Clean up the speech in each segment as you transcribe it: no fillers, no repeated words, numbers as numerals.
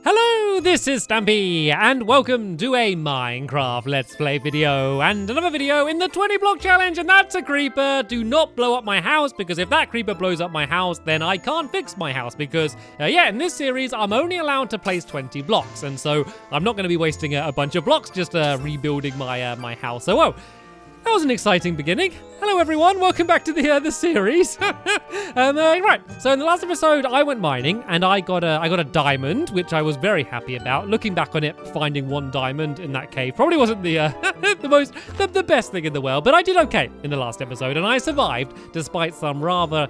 Hello, this is Stampy, and welcome to a Minecraft Let's Play video, and another video in the 20 block challenge, and that's a creeper. Do not blow up my house, because if that creeper blows up my house, then I can't fix my house, because, in this series, I'm only allowed to place 20 blocks, and so I'm not going to be wasting a bunch of blocks just rebuilding my house. So, whoa. That was an exciting beginning. Hello everyone, welcome back to the series. Right, so in the last episode I went mining and I got a diamond, which I was very happy about. Looking back on it, finding one diamond in that cave probably wasn't the the best thing in the world, but I did okay in the last episode and I survived despite some rather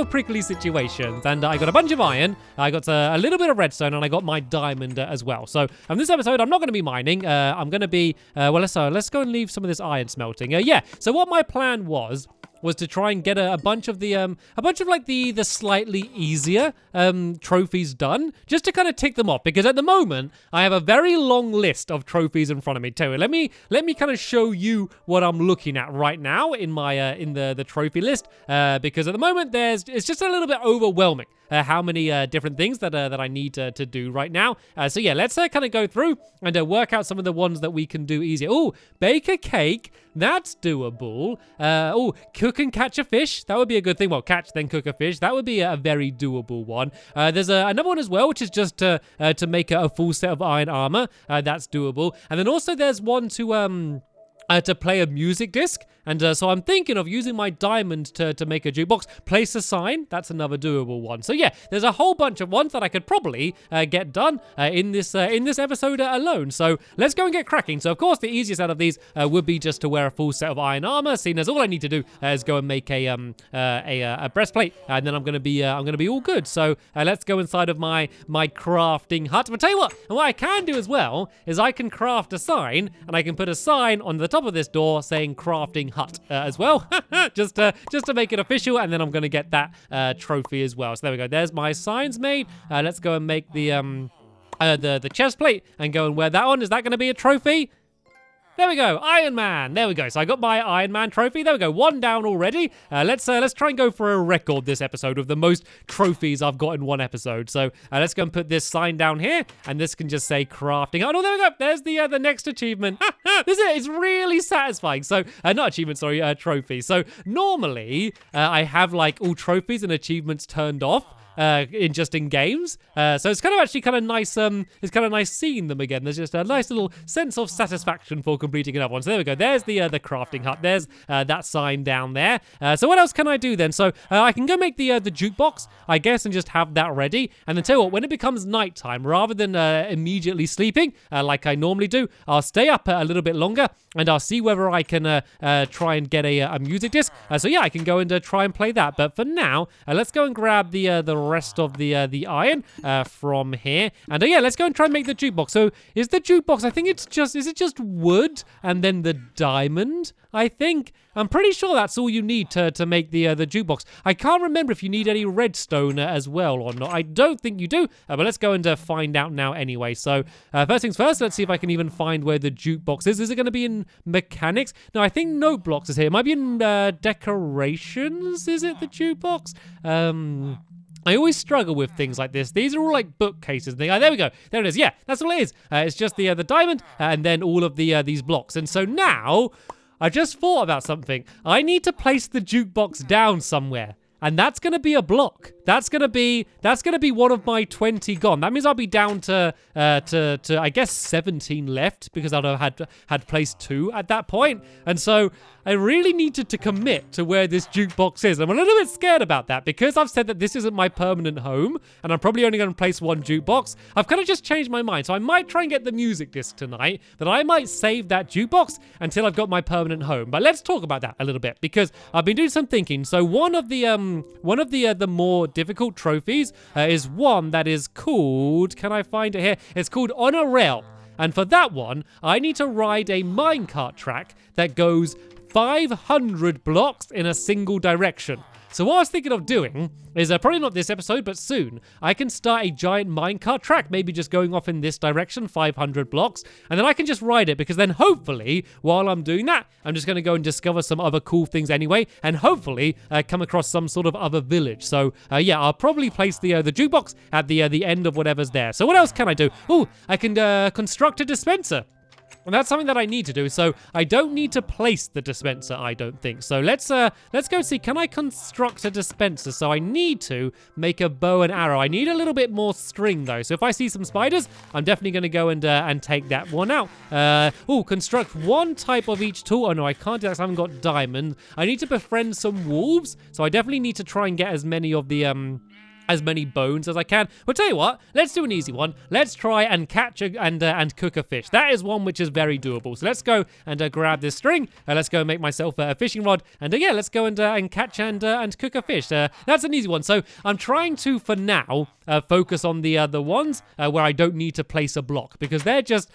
prickly situations. And I got a bunch of iron, I got a little bit of redstone, and I got my diamond as well. So in this episode I'm not going to be mining. I'm going to be let's go and leave some of this iron smelting. So what my plan was to try and get a bunch of the slightly easier trophies done, just to kind of tick them off, because at the moment I have a very long list of trophies in front of me too. Let me kind of show you what I'm looking at right now in my in the trophy list, because at the moment it's just a little bit overwhelming how many different things that I need to do right now. So yeah, let's kind of go through and work out some of the ones that we can do easier. Oh, bake a cake. That's doable. Cook and catch a fish. That would be a good thing. Well, catch then cook a fish. That would be a very doable one. There's another one as well, which is just to make a full set of iron armor. That's doable. And then also there's one to play a music disc. And so I'm thinking of using my diamond to make a jukebox. Place a sign. That's another doable one. So yeah, there's a whole bunch of ones that I could probably get done in this episode alone. So let's go and get cracking. So of course the easiest out of these would be just to wear a full set of iron armor, seeing as all I need to do is go and make a breastplate, and then I'm gonna be all good. So let's go inside of my crafting hut. But tell you what I can do as well is I can craft a sign, and I can put a sign on the top of this door saying crafting hut as well, just to make it official, and then I'm going to get that trophy as well. So there we go. There's my signs made. Let's go and make the chest plate and go and wear that on. Is that going to be a trophy? There we go, Iron Man. There we go. So I got my Iron Man trophy. There we go, one down already. Let's try and go for a record this episode of the most trophies I've got in one episode. So let's go and put this sign down here, and this can just say crafting. Oh no, there we go. There's the next achievement. This is it. It's really satisfying. So not achievement, sorry, trophy. So normally I have like all trophies and achievements turned off. In games, so it's kind of nice. It's kind of nice seeing them again. There's just a nice little sense of satisfaction for completing another one. So there we go. There's the crafting hut. There's that sign down there. So what else can I do then? So I can go make the jukebox, I guess, and just have that ready. And then tell you what, when it becomes nighttime, rather than immediately sleeping like I normally do, I'll stay up a little bit longer, and I'll see whether I can try and get a music disc. So yeah, I can go and try and play that. But for now, let's go and grab the rest of the iron from here, and let's go and try and make the jukebox. So is the jukebox, I think is it just wood and then the diamond? I'm pretty sure that's all you need to make the jukebox. I can't remember if you need any redstone as well or not. I don't think you do, but let's go and find out now anyway. So first things first, let's see if I can even find where the jukebox is. Is it going to be in mechanics? No, I think note blocks is here. It might be in decorations. Is it the jukebox? I always struggle with things like this. These are all like bookcases. There we go. There it is. Yeah, that's all it is. It's just the diamond and then all of these blocks. And so now I just thought about something. I need to place the jukebox down somewhere. And that's going to be a block. That's going to be one of my 20 gone. That means I'll be down to I guess 17 left, because I'd have had placed 2 at that point. And so I really needed to commit to where this jukebox is. I'm a little bit scared about that, because I've said that this isn't my permanent home and I'm probably only going to place one jukebox. I've kind of just changed my mind. So I might try and get the music disc tonight, but I might save that jukebox until I've got my permanent home. But let's talk about that a little bit, because I've been doing some thinking. So one of the more difficult trophies is one that is called, can I find it here? It's called On a Rail. And for that one, I need to ride a minecart track that goes 500 blocks in a single direction. So what I was thinking of doing is, probably not this episode, but soon, I can start a giant minecart track, maybe just going off in this direction, 500 blocks, and then I can just ride it, because then hopefully, while I'm doing that, I'm just going to go and discover some other cool things anyway, and hopefully come across some sort of other village. So yeah, I'll probably place the jukebox at the end of whatever's there. So what else can I do? Oh, I can construct a dispenser. And that's something that I need to do, so I don't need to place the dispenser, I don't think. So let's go see, can I construct a dispenser? So I need to make a bow and arrow. I need a little bit more string, though. So if I see some spiders, I'm definitely going to go and take that one out. Construct one type of each tool. Oh, no, I can't do that because I haven't got diamond. I need to befriend some wolves, so I definitely need to try and get as many of the, as many bones as I can. But tell you what, let's do an easy one. Let's try and catch and cook a fish. That is one which is very doable. So let's go and grab this string. Let's go and make myself a fishing rod. And yeah, let's go and catch and cook a fish. That's an easy one. So I'm trying to, for now, focus on the ones where I don't need to place a block, because they're just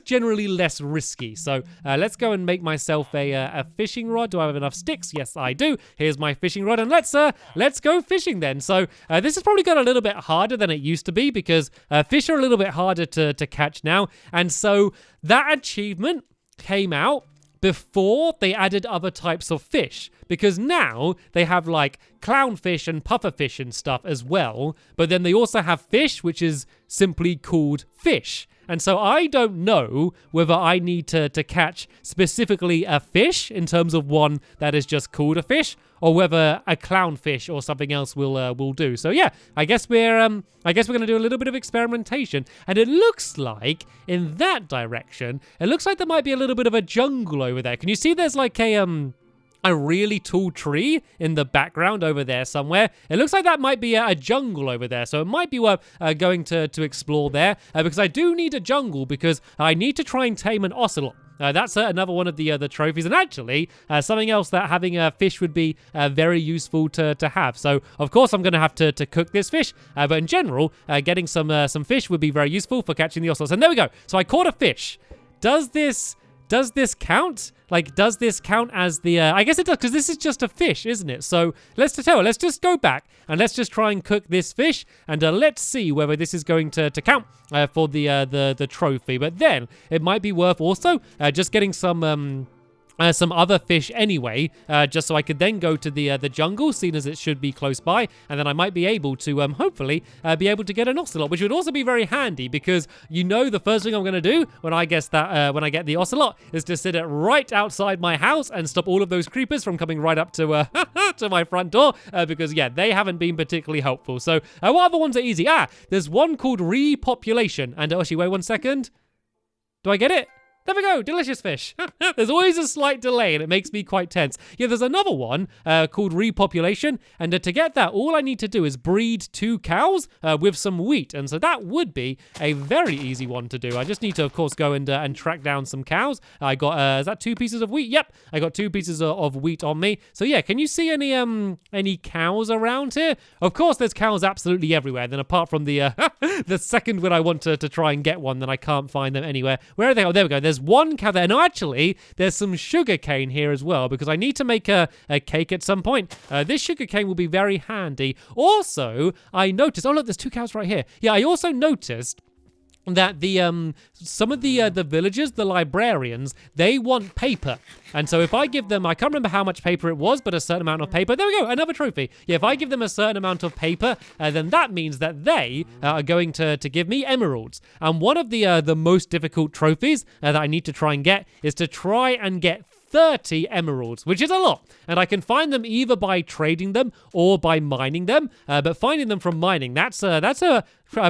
generally less risky. So let's go and make myself a fishing rod. Do I have enough sticks? Yes, I do. Here's my fishing rod, and let's go fishing then. So this has probably got a little bit harder than it used to be, because fish are a little bit harder to catch now, and so that achievement came out before they added other types of fish, because now they have like clownfish and pufferfish and stuff as well, but then they also have fish which is simply called fish. And so I don't know whether I need to catch specifically a fish in terms of one that is just called a fish, or whether a clownfish or something else will do. So yeah, I guess we're gonna do a little bit of experimentation. And it looks like in that direction, it looks like there might be a little bit of a jungle over there. Can you see there's like a really tall tree in the background over there somewhere? It looks like that might be a jungle over there, so it might be worth going to explore there, because I do need a jungle, because I need to try and tame an ocelot. That's another one of the trophies, and actually something else that having a fish would be very useful to have. So of course I'm going to have to cook this fish, but in general, getting some fish would be very useful for catching the ocelots. And there we go. So I caught a fish. Does this count? Like, does this count as the, I guess it does, because this is just a fish, isn't it? So let's just go back and let's just try and cook this fish, and let's see whether this is going to count for the trophy. But then it might be worth also just getting some other fish anyway, just so I could then go to the jungle, seeing as it should be close by, and then I might be able to hopefully be able to get an ocelot, which would also be very handy, because the first thing I'm going to do when I get the ocelot is to sit it right outside my house and stop all of those creepers from coming right up to to my front door, because yeah, they haven't been particularly helpful. So what other ones are easy? There's one called Repopulation, and actually wait 1 second. Do I get it? There we go, delicious fish. There's always a slight delay, and it makes me quite tense. Yeah, there's another one called Repopulation, and to get that, all I need to do is breed 2 cows with some wheat, and so that would be a very easy one to do. I just need to, of course, go and track down some cows. I got, is that 2 pieces of wheat? Yep, I got 2 pieces of wheat on me. So yeah, can you see any cows around here? Of course, there's cows absolutely everywhere. Then apart from the the second when I want to try and get one, then I can't find them anywhere. Where are they? Oh, there we go. There's 1 cow there. No, actually, there's some sugar cane here as well, because I need to make a cake at some point. This sugar cane will be very handy. Also, I noticed, oh look, there's 2 cows right here. Yeah, I also noticed that some of the villagers, the librarians, they want paper. And so if I give them, I can't remember how much paper it was, but a certain amount of paper. There we go, another trophy. Yeah, if I give them a certain amount of paper, then that means that they are going to give me emeralds. And one of the most difficult trophies that I need to try and get is to try and get 30 emeralds, which is a lot. And I can find them either by trading them or by mining them. But finding them from mining, that's a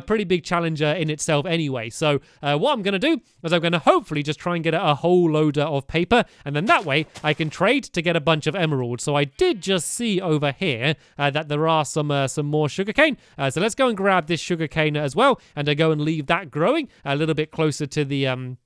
pretty big challenge in itself anyway. So what I'm going to do is I'm going to hopefully just try and get a whole load of paper, and then that way I can trade to get a bunch of emeralds. So I did just see over here that there are some more sugarcane. So let's go and grab this sugarcane as well, and go and leave that growing a little bit closer to the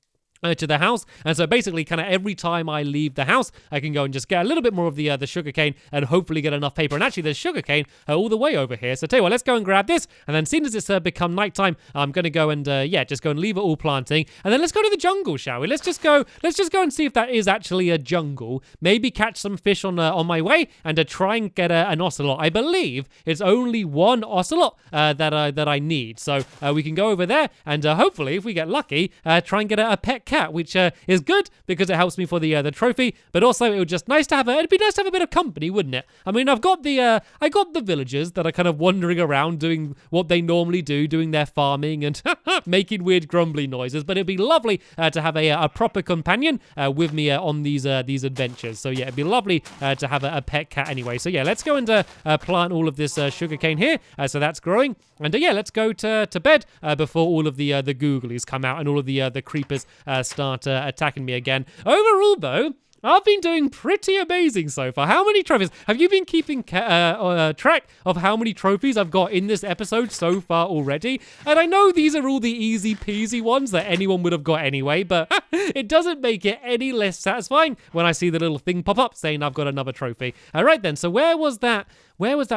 to the house, and so basically kind of every time I leave the house I can go and just get a little bit more of the sugarcane and hopefully get enough paper. And actually there's sugarcane all the way over here, so tell you what, let's go and grab this, and then seeing as it's become nighttime, I'm gonna go and just go and leave it all planting, and then let's go to the jungle, shall we? Let's just go and see if that is actually a jungle. Maybe catch some fish on my way, and try and get an ocelot. I believe it's only one ocelot that I need, so we can go over there and hopefully if we get lucky try and get a pet cat, which is good because it helps me for the trophy, but also it would just it'd be nice to have a bit of company, wouldn't it? I mean, I've got the villagers that are kind of wandering around doing what they normally do, doing their farming and making weird grumbly noises, but it'd be lovely to have a proper companion with me on these adventures. So yeah, it'd be lovely to have a pet cat anyway. So yeah, let's go and plant all of this sugarcane here, so that's growing, and yeah, let's go to bed before all of the googlies come out and all of the creepers start attacking me again. Overall, though, I've been doing pretty amazing so far. How many trophies? Have you been keeping track of how many trophies I've got in this episode so far already? And I know these are all the easy peasy ones that anyone would have got anyway, but it doesn't make it any less satisfying when I see the little thing pop up saying I've got another trophy. All right then, so where was that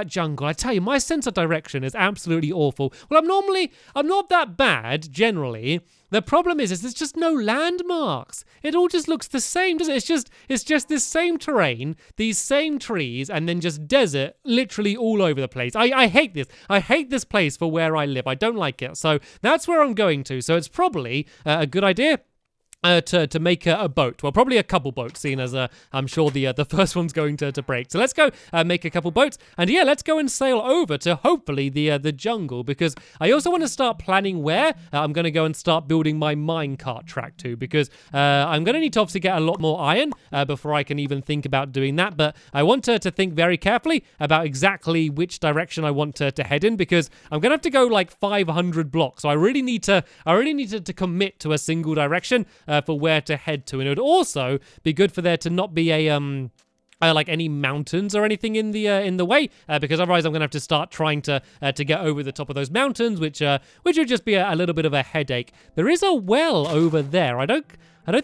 jungle? I tell you, my sense of direction is absolutely awful. Well, I'm not that bad, generally. The problem is there's just no landmarks. It all just looks the same, doesn't it? It's just this same terrain, these same trees, and then just desert literally all over the place. I hate this. I hate this place for where I live. I don't like it. So that's where I'm going to. So it's probably a good idea to make a boat. Well, probably a couple boats, seeing as I'm sure the first one's going to break. So let's go make a couple boats, and yeah, let's go and sail over to hopefully the jungle, because I also want to start planning where I'm going to go and start building my minecart track to, because I'm going to need to obviously get a lot more iron before I can even think about doing that, but I want to think very carefully about exactly which direction I want to head in, because I'm going to have to go like 500 blocks, so I really need to commit to a single direction for where to head to. And it would also be good for there to not be like any mountains or anything in the way, because otherwise I'm gonna have to start trying to get over the top of those mountains, which would just be a little bit of a headache. There is a well over there. I don't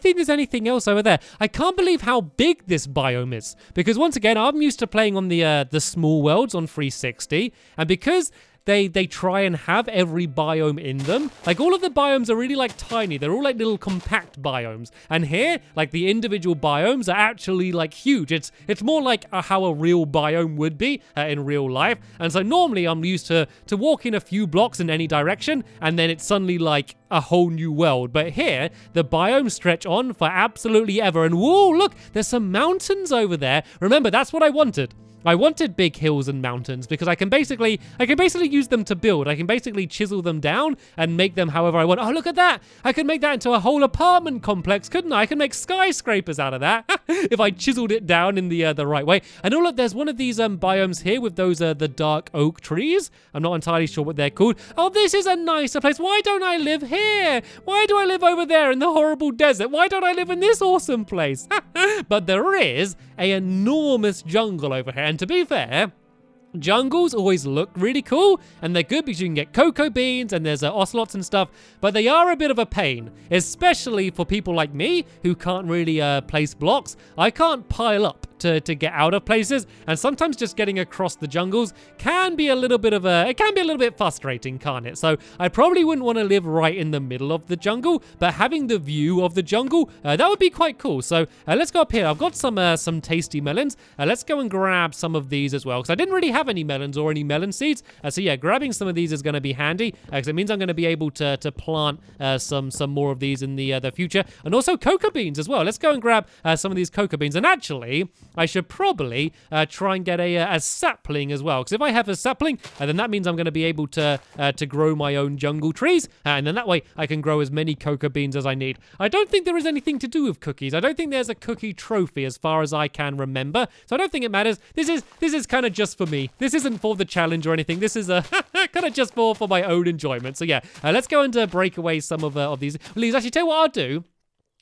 think there's anything else over there. I can't believe how big this biome is, because once again, I'm used to playing on the small worlds on 360, and because they try and have every biome in them. Like, all of the biomes are really, like, tiny. They're all, like, little compact biomes. And here, like, the individual biomes are actually, like, huge. It's more like how a real biome would be in real life. And so normally I'm used to walking a few blocks in any direction, and then it's suddenly, like, a whole new world. But here, the biomes stretch on for absolutely ever. And whoa, look, there's some mountains over there. Remember, that's what I wanted. I wanted big hills and mountains because I can basically use them to build. I can basically chisel them down and make them however I want. Oh, look at that. I could make that into a whole apartment complex, couldn't I? I can make skyscrapers out of that if I chiseled it down in the right way. And oh, look, there's one of these biomes here with those the dark oak trees. I'm not entirely sure what they're called. Oh, this is a nicer place. Why don't I live here? Why do I live over there in the horrible desert? Why don't I live in this awesome place? But there is an enormous jungle over here. And to be fair, jungles always look really cool, and they're good because you can get cocoa beans and there's ocelots and stuff, but they are a bit of a pain, especially for people like me who can't really place blocks. I can't pile up to get out of places, and sometimes just getting across the jungles can be a little bit frustrating, can't it? So I probably wouldn't want to live right in the middle of the jungle, but having the view of the jungle, that would be quite cool. So let's go up here. I've got some tasty melons. Let's go and grab some of these as well, because I didn't really have any melons or any melon seeds. So yeah, grabbing some of these is going to be handy, because it means I'm going to be able to plant some more of these in the future, and also cocoa beans as well. Let's go and grab some of these cocoa beans, and actually I should probably try and get a sapling as well, because if I have a sapling, then that means I'm going to be able to grow my own jungle trees, and then that way I can grow as many cocoa beans as I need. I don't think there is anything to do with cookies. I don't think there's a cookie trophy as far as I can remember, so I don't think it matters. This is kind of just for me. This isn't for the challenge or anything. This is kind of just for my own enjoyment. So yeah, let's go and break away some of these. Please, actually, tell you what I'll do.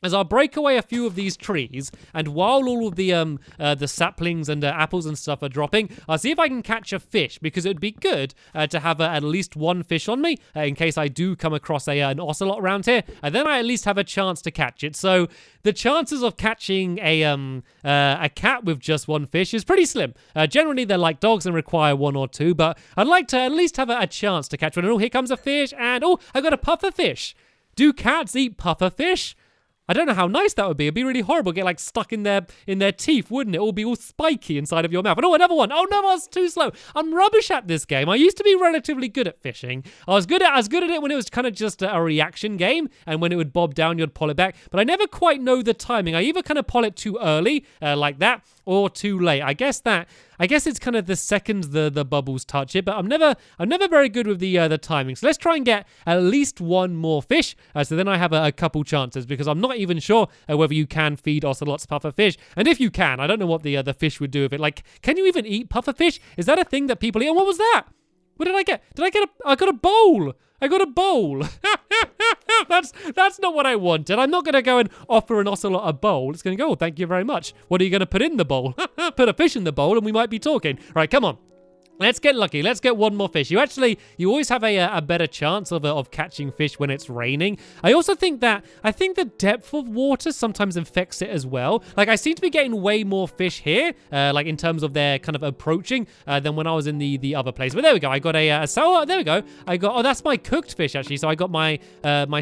is I'll break away a few of these trees, and while all of the saplings and apples and stuff are dropping, I'll see if I can catch a fish, because it would be good to have at least one fish on me in case I do come across an ocelot around here, and then I at least have a chance to catch it. So the chances of catching a cat with just one fish is pretty slim. Generally, they're like dogs and require one or two, but I'd like to at least have a chance to catch one. And oh, here comes a fish, and oh, I got a puffer fish. Do cats eat puffer fish? I don't know how nice that would be. It'd be really horrible. Get like stuck in their teeth, wouldn't it? It would be all spiky inside of your mouth. And oh, another one. Oh no, I was too slow. I'm rubbish at this game. I used to be relatively good at fishing. I was good at it when it was kind of just a reaction game, and when it would bob down, you'd pull it back. But I never quite know the timing. I either kind of pull it too early, like that, or too late. I guess it's kind of the second the bubbles touch it, but I'm never very good with the timing. So let's try and get at least one more fish, so then I have a couple chances, because I'm not even sure whether you can feed ocelots puffer fish. And if you can, I don't know what the fish would do with it. Like, can you even eat puffer fish? Is that a thing that people eat? And what was that? What did I get? I got a bowl. I got a bowl. That's not what I wanted. I'm not going to go and offer an ocelot a bowl. It's going to go, oh, thank you very much. What are you going to put in the bowl? Put a fish in the bowl and we might be talking. All right, come on. Let's get lucky. Let's get one more fish. You always have a better chance of catching fish when it's raining. I also think the depth of water sometimes affects it as well. Like, I seem to be getting way more fish here, like in terms of their kind of approaching, than when I was in the other place. But there we go. I got there we go. Oh, that's my cooked fish actually. So I got my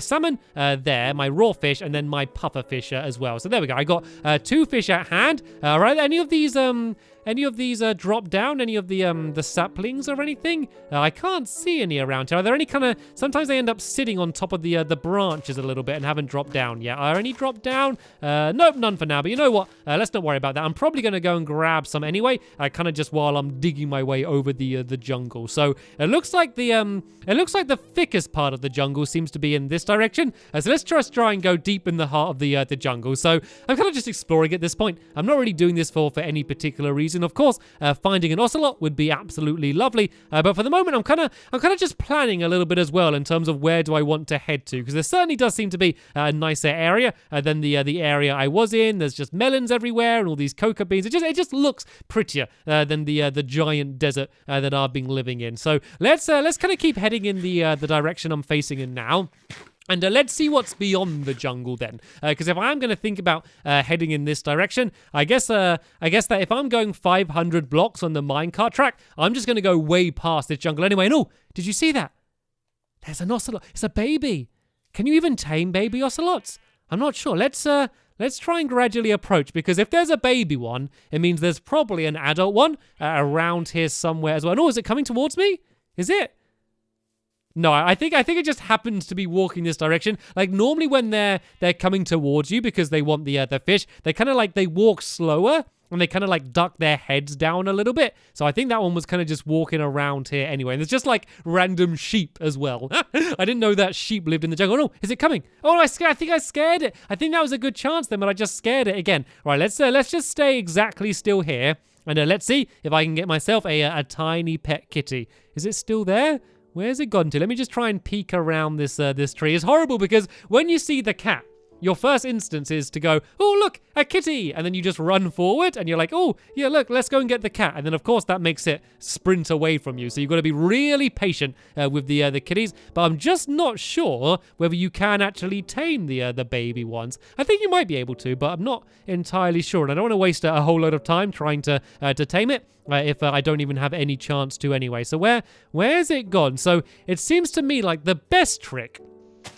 salmon there, my raw fish, and then my puffer fish as well. So there we go. I got 2 fish at hand. Right? Any of these drop down? Any of the saplings or anything? I can't see any around here. Are there any kind of... Sometimes they end up sitting on top of the branches a little bit and haven't dropped down yet. Are any dropped down? Nope, none for now. But you know what? Let's not worry about that. I'm probably going to go and grab some anyway, kind of just while I'm digging my way over the jungle. So it looks like the thickest part of the jungle seems to be in this direction. So let's just try and go deep in the heart of the jungle. So I'm kind of just exploring at this point. I'm not really doing this for any particular reason. Of course, finding an ocelot would be absolutely lovely, but for the moment, I'm kind of just planning a little bit as well in terms of where do I want to head to, because there certainly does seem to be a nicer area than the area I was in. There's just melons everywhere and all these cocoa beans. It just looks prettier than the giant desert that I've been living in. So let's kind of keep heading in the direction I'm facing in now. And let's see what's beyond the jungle then. Because if I'm going to think about heading in this direction, I guess that if I'm going 500 blocks on the minecart track, I'm just going to go way past this jungle anyway. And oh, did you see that? There's an ocelot. It's a baby. Can you even tame baby ocelots? I'm not sure. Let's try and gradually approach, because if there's a baby one, it means there's probably an adult one around here somewhere as well. And oh, is it coming towards me? Is it? No, I think it just happens to be walking this direction. Like, normally when they're coming towards you because they want the fish, they kind of they walk slower and they kind of duck their heads down a little bit. So I think that one was kind of just walking around here anyway. And there's just random sheep as well. I didn't know that sheep lived in the jungle. Oh, no, is it coming? Oh, I think I scared it. I think that was a good chance then, but I just scared it again. All right, let's just stay exactly still here. And let's see if I can get myself a tiny pet kitty. Is it still there? Where's it gone to? Let me just try and peek around this tree. It's horrible because when you see the cat, your first instance is to go, oh, look, a kitty. And then you just run forward and you're like, oh, yeah, look, let's go and get the cat. And then, of course, that makes it sprint away from you. So you've got to be really patient with the kitties. But I'm just not sure whether you can actually tame the baby ones. I think you might be able to, but I'm not entirely sure. And I don't want to waste a whole load of time trying to tame it. If I don't even have any chance to anyway. So where's it gone? So it seems to me like the best trick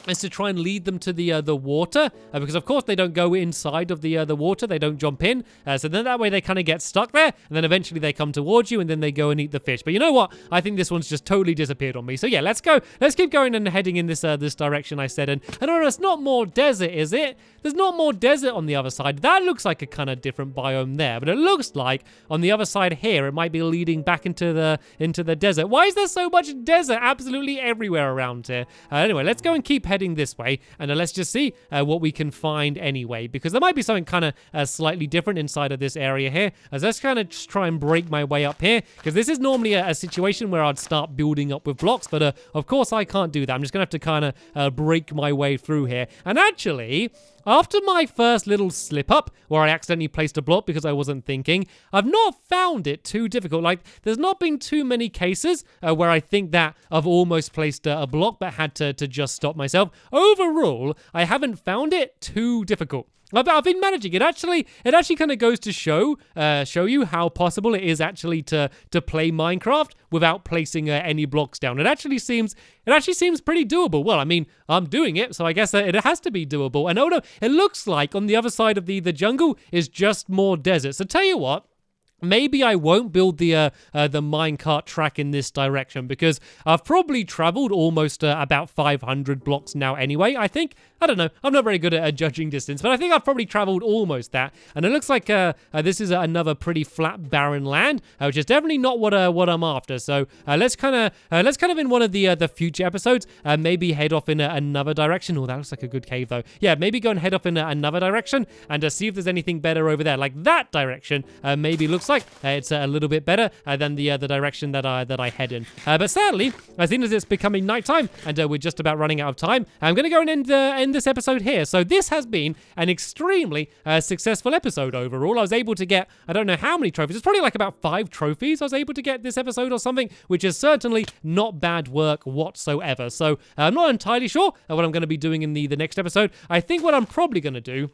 is to try and lead them to the water, because of course they don't go inside of the water, they don't jump in, so then that way they kind of get stuck there, and then eventually they come towards you, and then they go and eat the fish. But you know what? I think this one's just totally disappeared on me. So yeah, let's keep going and heading in this direction I said. And I don't know, it's not more desert, is it? There's not more desert on the other side. That looks like a kind of different biome there, but it looks like on the other side here it might be leading back into the desert. Why is there so much desert absolutely everywhere around here? Anyway, let's go and keep heading this way, and let's just see what we can find anyway, because there might be something kind of slightly different inside of this area here. As let's kind of just try and break my way up here, because this is normally a situation where I'd start building up with blocks, but of course I can't do that. I'm just gonna have to kind of break my way through here. And actually, after my first little slip up where I accidentally placed a block because I wasn't thinking, I've not found it too difficult. Like, there's not been too many cases where I think that I've almost placed a block but had to just stop myself. Overall, I haven't found it too difficult. I've been managing it. It actually kind of goes to show you how possible it is actually to play Minecraft without placing any blocks down. It actually seems pretty doable. Well, I mean, I'm doing it, so I guess it has to be doable. And oh no, it looks like on the other side of the jungle is just more desert. So tell you what. Maybe I won't build the minecart track in this direction because I've probably traveled almost about 500 blocks now anyway, I think. I don't know. I'm not very good at judging distance, but I think I've probably traveled almost that. And it looks like this is another pretty flat, barren land, which is definitely not what I'm after. So let's kind of in one of the future episodes maybe head off in another direction. Oh, that looks like a good cave though. Yeah, maybe go and head off in another direction and see if there's anything better over there. Like that direction maybe looks like it's a little bit better than the direction that I head in. But sadly, as soon as it's becoming nighttime and we're just about running out of time, I'm going to go and end this episode here. So this has been an extremely successful episode overall. I was able to get, I don't know how many trophies. It's probably like about 5 trophies I was able to get this episode or something, which is certainly not bad work whatsoever. So I'm not entirely sure what I'm going to be doing in the next episode. I think what I'm probably going to do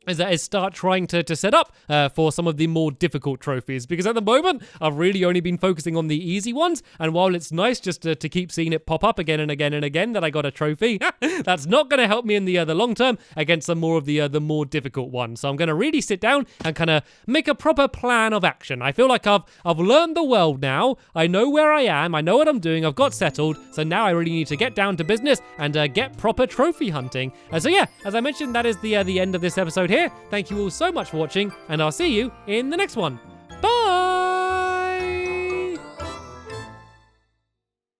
is start trying to set up for some of the more difficult trophies, because at the moment I've really only been focusing on the easy ones, and while it's nice just to keep seeing it pop up again and again and again that I got a trophy, that's not going to help me in the long term against some more of the more difficult ones. So I'm going to really sit down and kind of make a proper plan of action. I feel like I've learned the world now. I know where I am. I know what I'm doing. I've got settled. So now I really need to get down to business and get proper trophy hunting. So yeah, as I mentioned, that is the end of this episode here. Thank you all so much for watching, and I'll see you in the next one.